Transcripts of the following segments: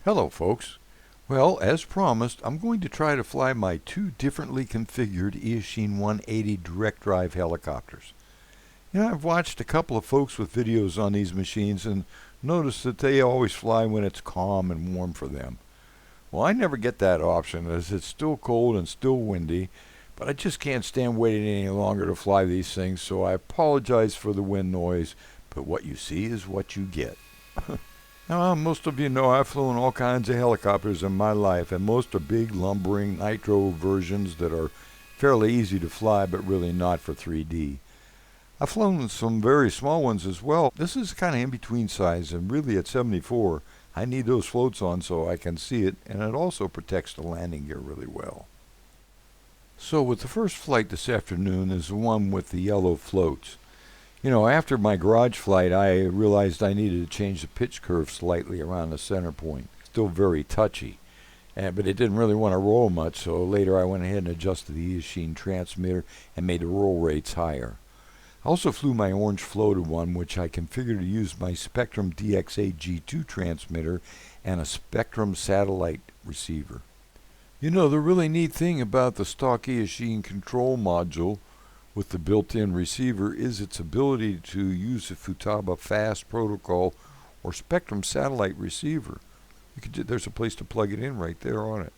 Hello folks. Well, as promised, I'm going to try to fly my two differently configured Eachine 180 direct drive helicopters. I've watched a couple of folks with videos on these machines and noticed that they always fly when it's calm and warm for them. Well, I never get that option as it's still cold and still windy, but I just can't stand waiting any longer to fly these things, so I apologize for the wind noise, but what you see is what you get. Now, most of you know I've flown all kinds of helicopters in my life, and most are big, lumbering nitro versions that are fairly easy to fly, but really not for 3D. I've flown some very small ones as well. This is kind of in-between size, and really at 74, I need those floats on so I can see it, and it also protects the landing gear really well. So with the first flight this afternoon is the one with the yellow floats. After my garage flight, I realized I needed to change the pitch curve slightly around the center point. Still very touchy, but it didn't really want to roll much, so later I went ahead and adjusted the Eachine transmitter and made the roll rates higher. I also flew my orange floated one, which I configured to use my Spektrum DX8 G2 transmitter and a Spektrum satellite receiver. The really neat thing about the stock Eachine control module with the built-in receiver is its ability to use the Futaba fast protocol or Spektrum satellite receiver. There's a place to plug it in right there on it.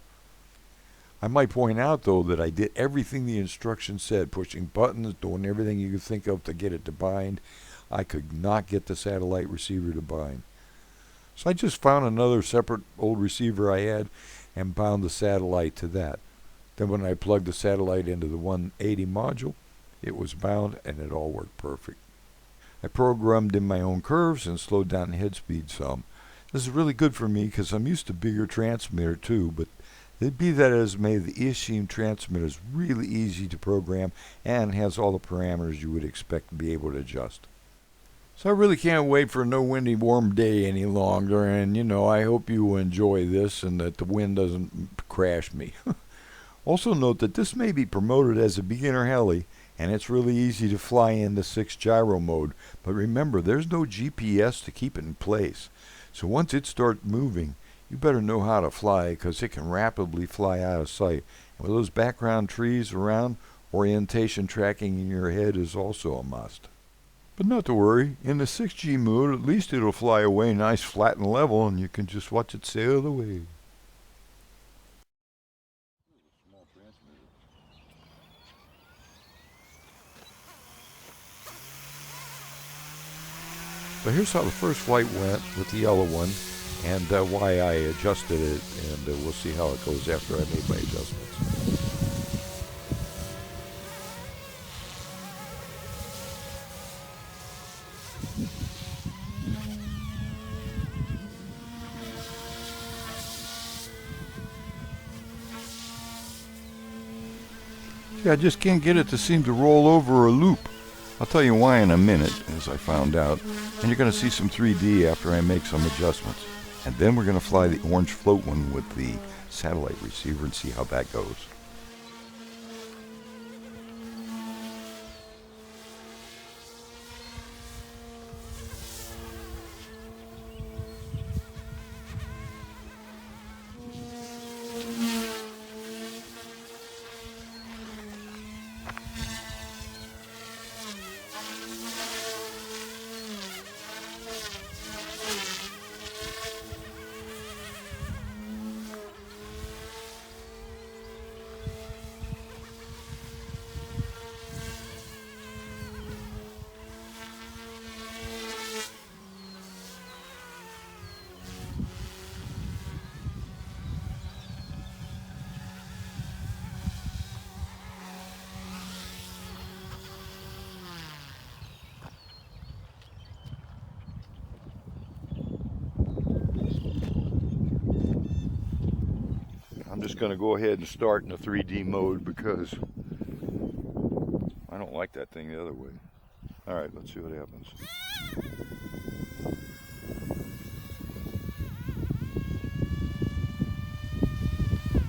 I might point out though that I did everything the instructions said, pushing buttons, doing everything you could think of to get it to bind. I could not get the satellite receiver to bind. So I just found another separate old receiver I had and bound the satellite to that. Then when I plugged the satellite into the 180 module, it was bound and it all worked perfect. I programmed in my own curves and slowed down the head speed some. This is really good for me because I'm used to bigger transmitter too, but be that as may, the Eachine transmitter is really easy to program and has all the parameters you would expect to be able to adjust. So I really can't wait for no windy warm day any longer, and I hope you will enjoy this and that the wind doesn't crash me. Also note that this may be promoted as a beginner heli, and it's really easy to fly in the 6 gyro mode, but remember there's no GPS to keep it in place. So once it starts moving, you better know how to fly because it can rapidly fly out of sight. And with those background trees around, orientation tracking in your head is also a must. But not to worry, in the 6G mode at least it'll fly away nice flat and level and you can just watch it sail away. So here's how the first flight went with the yellow one and why I adjusted it, and we'll see how it goes after I made my adjustments. Yeah, I just can't get it to seem to roll over or loop. I'll tell you why in a minute, as I found out, and you're going to see some 3D after I make some adjustments. And then we're going to fly the orange float one with the satellite receiver and see how that goes. I'm just going to go ahead and start in the 3D mode because I don't like that thing the other way. Alright, let's see what happens.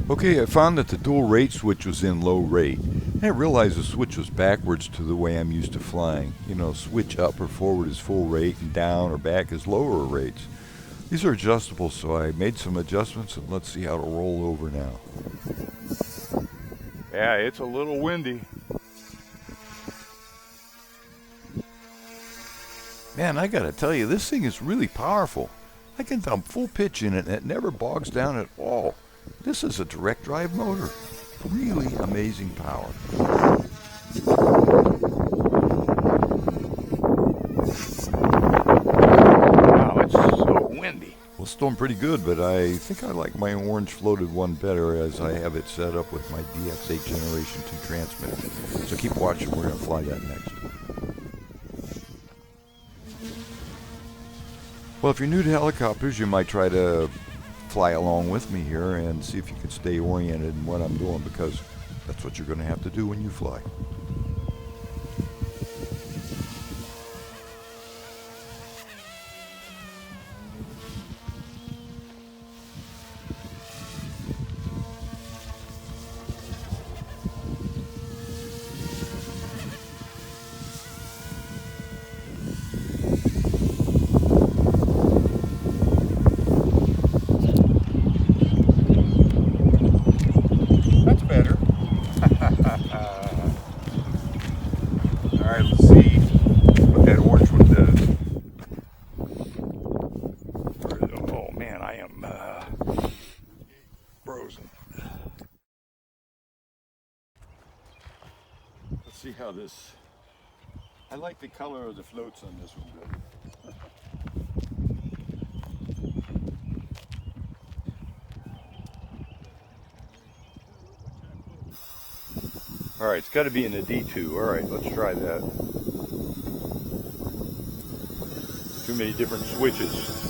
Okay, I found that the dual rate switch was in low rate. And I realized the switch was backwards to the way I'm used to flying. Switch up or forward is full rate and down or back is lower rates. These are adjustable, so I made some adjustments, and let's see how to roll over now. Yeah, it's a little windy. Man, I gotta tell you, this thing is really powerful. I can dump full pitch in it and it never bogs down at all. This is a direct drive motor. Really amazing power. Wow, it's so windy. Well, it's doing pretty good, but I think I like my orange floated one better as I have it set up with my DX8 Generation 2 transmitter. So keep watching, we're going to fly that next. Well, if you're new to helicopters, you might try to fly along with me here and see if you can stay oriented in what I'm doing, because that's what you're going to have to do when you fly. That's better. All right, let's see what that orange one does. Oh man, I am frozen. Let's see how this. I like the color of the floats on this one good. All right, it's got to be in the D2. All right, let's try that. Too many different switches.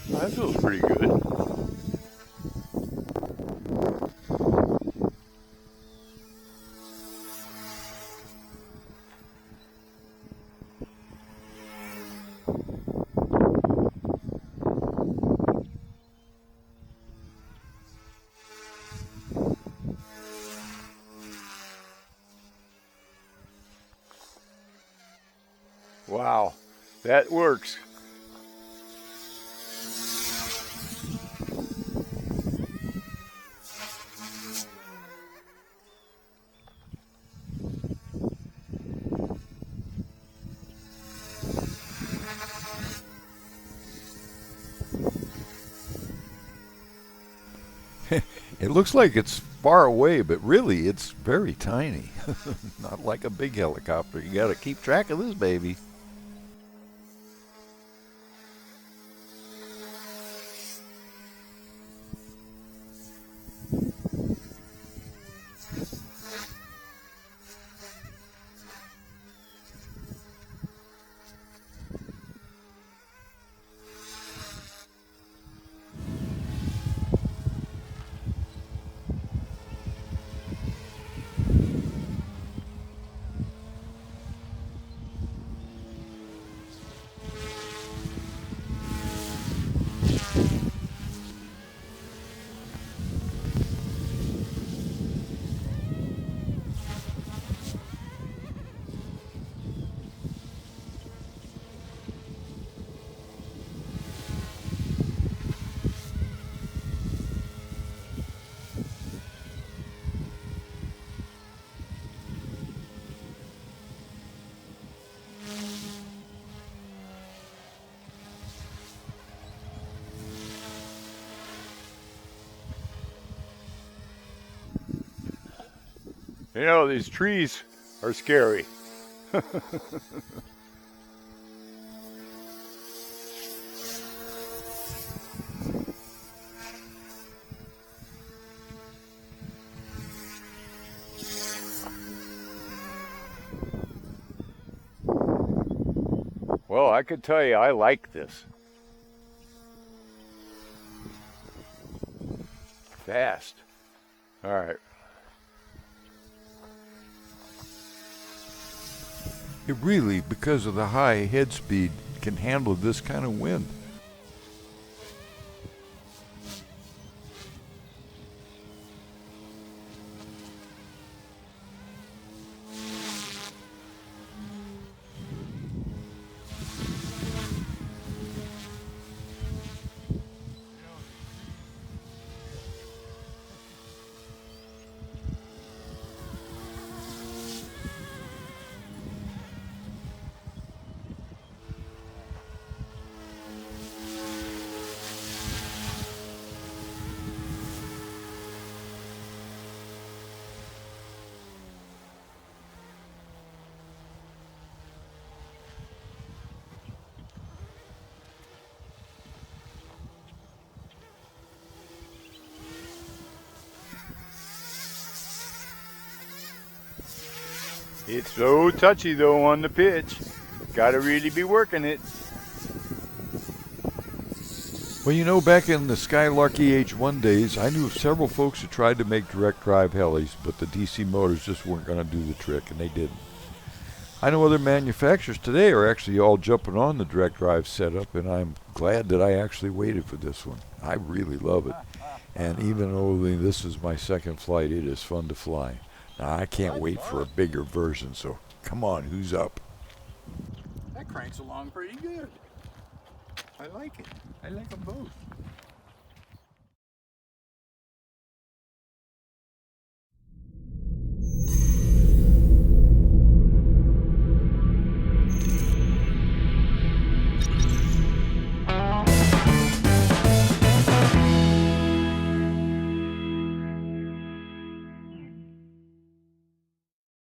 Well, that feels pretty good. Wow, that works. It looks like it's far away, but really it's very tiny. Not like a big helicopter. You got to keep track of this baby. You know, these trees are scary. Well, I could tell you I like this. Fast. All right. It really, because of the high head speed, can handle this kind of wind. It's so touchy though on the pitch. Gotta really be working it. Well, you know, back in the Skylarky H1 days, I knew of several folks who tried to make direct drive helis, but the DC motors just weren't going to do the trick, and they didn't. I know other manufacturers today are actually all jumping on the direct drive setup, and I'm glad that I actually waited for this one. I really love it. And even though this is my second flight, it is fun to fly. Now, I can't wait for a bigger version, so come on, who's up? That cranks along pretty good. I like it. I like them both.